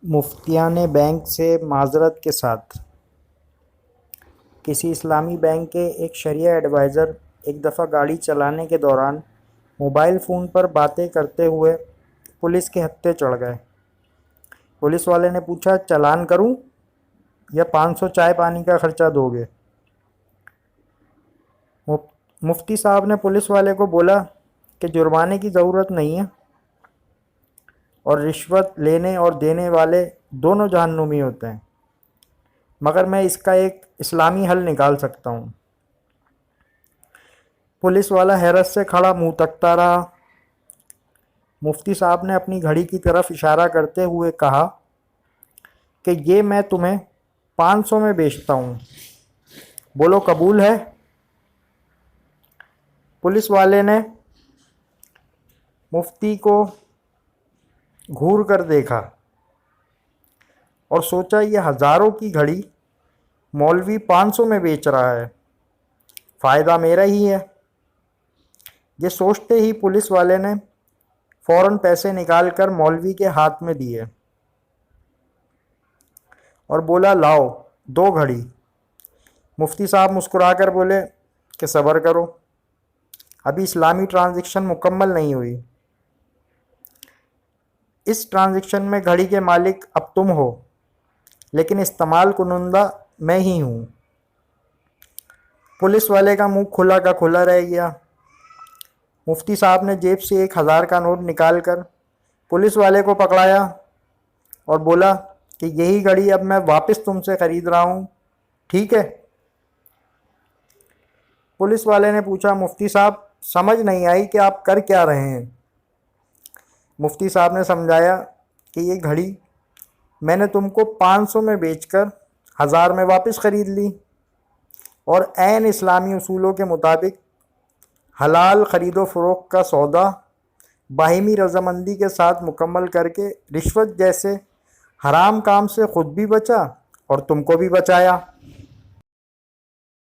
مفتیان bank سے معذرت کے ساتھ۔ کسی اسلامی بینک کے ایک شرعی ایڈوائزر ایک دفعہ گاڑی چلانے کے دوران موبائل فون پر باتیں کرتے ہوئے پولیس کے ہتھے چڑھ گئے۔ پولیس والے نے پوچھا، چالان کروں یا 500 چائے پانی کا خرچہ دو گے؟ مفتی صاحب نے پولیس والے کو بولا کہ جرمانے کی ضرورت نہیں ہے، اور رشوت لینے اور دینے والے دونوں جہنمی ہوتے ہیں، مگر میں اس کا ایک اسلامی حل نکال سکتا ہوں۔ پولیس والا حیرت سے کھڑا منہ تکتا رہا۔ مفتی صاحب نے اپنی گھڑی کی طرف اشارہ کرتے ہوئے کہا کہ یہ میں تمہیں 500 میں بیچتا ہوں، بولو قبول ہے؟ پولیس والے نے مفتی کو گھور کر دیکھا اور سوچا، یہ ہزاروں کی گھڑی مولوی 500 میں بیچ رہا ہے، فائدہ میرا ہی ہے۔ یہ سوچتے ہی پولیس والے نے فوراً پیسے نکال کر مولوی کے ہاتھ میں دیے اور بولا، لاؤ، دو گھڑی۔ مفتی صاحب مسکرا کر بولے کہ صبر کرو، ابھی اسلامی ٹرانزیکشن مکمل نہیں ہوئی۔ اس ٹرانزیکشن میں گھڑی کے مالک اب تم ہو، لیکن استعمال کنندہ میں ہی ہوں۔ پولیس والے کا منہ کھلا کا کھلا رہ گیا۔ مفتی صاحب نے جیب سے 1000 کا نوٹ نکال کر پولیس والے کو پکڑایا اور بولا کہ یہی گھڑی اب میں واپس تم سے خرید رہا ہوں، ٹھیک ہے؟ پولیس والے نے پوچھا، مفتی صاحب سمجھ نہیں آئی کہ آپ کر کیا رہے ہیں؟ مفتی صاحب نے سمجھایا کہ یہ گھڑی میں نے تم کو 500 میں بیچ کر 1000 میں واپس خرید لی، اور عین اسلامی اصولوں کے مطابق حلال خرید و فروخت کا سودا باہمی رضامندی کے ساتھ مکمل کر کے رشوت جیسے حرام کام سے خود بھی بچا اور تم کو بھی بچایا۔